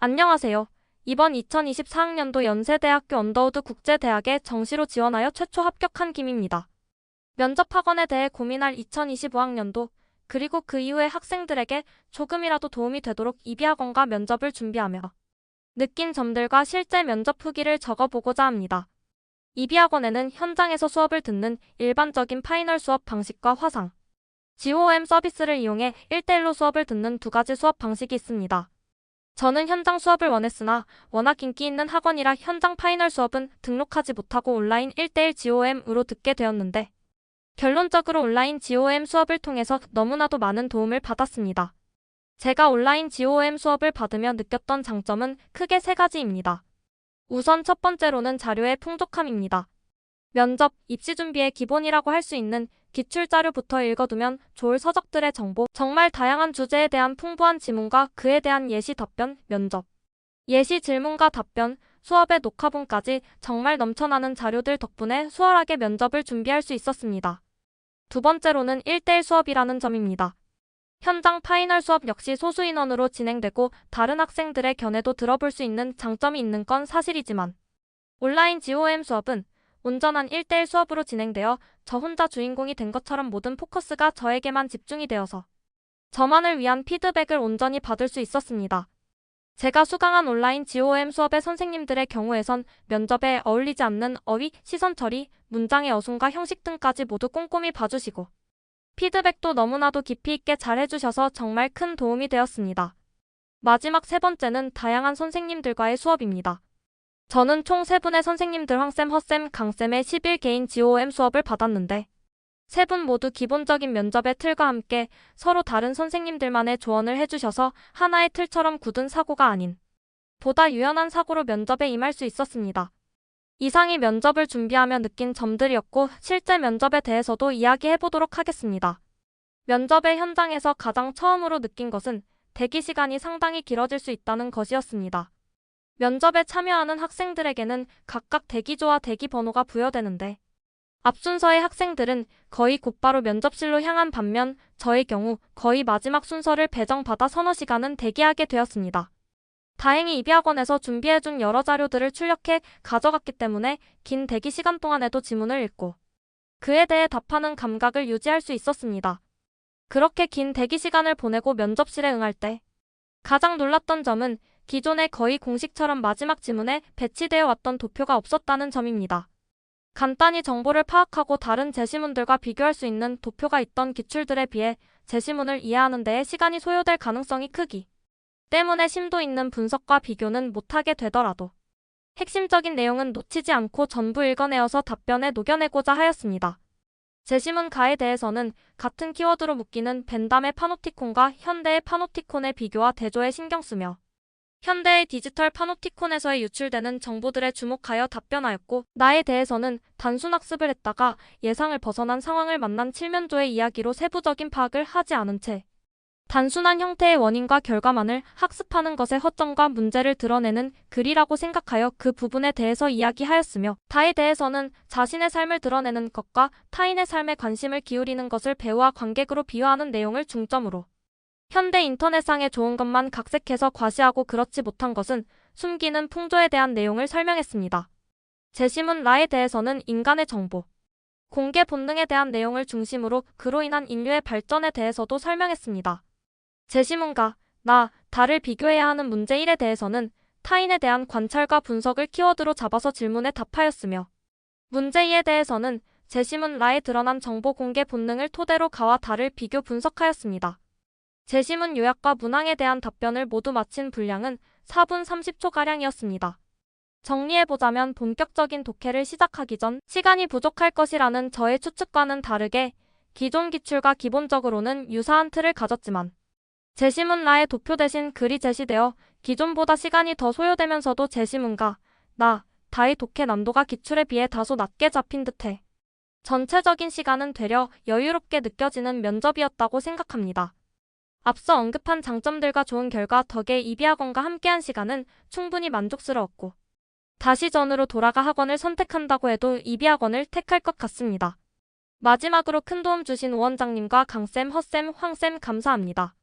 안녕하세요. 이번 2024학년도 연세대학교 언더우드 국제대학에 정시로 지원하여 최초 합격한 김입니다. 면접 학원에 대해 고민할 2025학년도 그리고 그 이후의 학생들에게 조금이라도 도움이 되도록 이비학원과 면접을 준비하며 느낀 점들과 실제 면접 후기를 적어보고자 합니다. 이비학원에는 현장에서 수업을 듣는 일반적인 파이널 수업 방식과 화상, GOM 서비스를 이용해 1대1로 수업을 듣는 두 가지 수업 방식이 있습니다. 저는 현장 수업을 원했으나 워낙 인기 있는 학원이라 현장 파이널 수업은 등록하지 못하고 온라인 1대1 GOM으로 듣게 되었는데 결론적으로 온라인 GOM 수업을 통해서 너무나도 많은 도움을 받았습니다. 제가 온라인 GOM 수업을 받으며 느꼈던 장점은 크게 세 가지입니다. 우선 첫 번째로는 자료의 풍족함입니다. 면접, 입시 준비의 기본이라고 할 수 있는 기출자료부터 읽어두면 좋을 서적들의 정보, 정말 다양한 주제에 대한 풍부한 지문과 그에 대한 예시 답변, 면접, 예시 질문과 답변, 수업의 녹화본까지 정말 넘쳐나는 자료들 덕분에 수월하게 면접을 준비할 수 있었습니다. 두 번째로는 1대1 수업이라는 점입니다. 현장 파이널 수업 역시 소수 인원으로 진행되고 다른 학생들의 견해도 들어볼 수 있는 장점이 있는 건 사실이지만 온라인 GOM 수업은 온전한 1대1 수업으로 진행되어 저 혼자 주인공이 된 것처럼 모든 포커스가 저에게만 집중이 되어서 저만을 위한 피드백을 온전히 받을 수 있었습니다. 제가 수강한 온라인 GOM 수업의 선생님들의 경우에선 면접에 어울리지 않는 어휘, 시선 처리, 문장의 어순과 형식 등까지 모두 꼼꼼히 봐주시고 피드백도 너무나도 깊이 있게 잘 해주셔서 정말 큰 도움이 되었습니다. 마지막 세 번째는 다양한 선생님들과의 수업입니다. 저는 총 3분의 선생님들 황쌤, 허쌤, 강쌤의 11개인 GOM 수업을 받았는데 3분 모두 기본적인 면접의 틀과 함께 서로 다른 선생님들만의 조언을 해주셔서 하나의 틀처럼 굳은 사고가 아닌 보다 유연한 사고로 면접에 임할 수 있었습니다. 이상이 면접을 준비하며 느낀 점들이었고 실제 면접에 대해서도 이야기해보도록 하겠습니다. 면접의 현장에서 가장 처음으로 느낀 것은 대기 시간이 상당히 길어질 수 있다는 것이었습니다. 면접에 참여하는 학생들에게는 각각 대기조와 대기 번호가 부여되는데 앞 순서의 학생들은 거의 곧바로 면접실로 향한 반면 저의 경우 거의 마지막 순서를 배정받아 서너 시간은 대기하게 되었습니다. 다행히 이비학원에서 준비해준 여러 자료들을 출력해 가져갔기 때문에 긴 대기 시간 동안에도 지문을 읽고 그에 대해 답하는 감각을 유지할 수 있었습니다. 그렇게 긴 대기 시간을 보내고 면접실에 응할 때 가장 놀랐던 점은 기존의 거의 공식처럼 마지막 지문에 배치되어 왔던 도표가 없었다는 점입니다. 간단히 정보를 파악하고 다른 제시문들과 비교할 수 있는 도표가 있던 기출들에 비해 제시문을 이해하는 데에 시간이 소요될 가능성이 크기 때문에 심도 있는 분석과 비교는 못하게 되더라도 핵심적인 내용은 놓치지 않고 전부 읽어내어서 답변에 녹여내고자 하였습니다. 제시문가에 대해서는 같은 키워드로 묶이는 벤담의 파노티콘과 현대의 파노티콘의 비교와 대조에 신경 쓰며 현대의 디지털 파노티콘에서의 유출되는 정보들에 주목하여 답변하였고 나에 대해서는 단순 학습을 했다가 예상을 벗어난 상황을 만난 칠면조의 이야기로 세부적인 파악을 하지 않은 채 단순한 형태의 원인과 결과만을 학습하는 것의 허점과 문제를 드러내는 글이라고 생각하여 그 부분에 대해서 이야기하였으며 다에 대해서는 자신의 삶을 드러내는 것과 타인의 삶에 관심을 기울이는 것을 배우와 관객으로 비유하는 내용을 중점으로 현대 인터넷상에 좋은 것만 각색해서 과시하고 그렇지 못한 것은 숨기는 풍조에 대한 내용을 설명했습니다. 제시문 라에 대해서는 인간의 정보, 공개 본능에 대한 내용을 중심으로 그로 인한 인류의 발전에 대해서도 설명했습니다. 제시문가, 나, 다를 비교해야 하는 문제 1에 대해서는 타인에 대한 관찰과 분석을 키워드로 잡아서 질문에 답하였으며 문제 2에 대해서는 제시문 라에 드러난 정보 공개 본능을 토대로 가와 다를 비교 분석하였습니다. 제시문 요약과 문항에 대한 답변을 모두 마친 분량은 4분 30초가량이었습니다. 정리해보자면 본격적인 독해를 시작하기 전 시간이 부족할 것이라는 저의 추측과는 다르게 기존 기출과 기본적으로는 유사한 틀을 가졌지만 제시문 라의 도표 대신 글이 제시되어 기존보다 시간이 더 소요되면서도 제시문가, 나, 다의 독해 난도가 기출에 비해 다소 낮게 잡힌 듯해 전체적인 시간은 되려 여유롭게 느껴지는 면접이었다고 생각합니다. 앞서 언급한 장점들과 좋은 결과 덕에 이비학원과 함께한 시간은 충분히 만족스러웠고 다시 전으로 돌아가 학원을 선택한다고 해도 이비학원을 택할 것 같습니다. 마지막으로 큰 도움 주신 오원장님과 강쌤, 허쌤, 황쌤 감사합니다.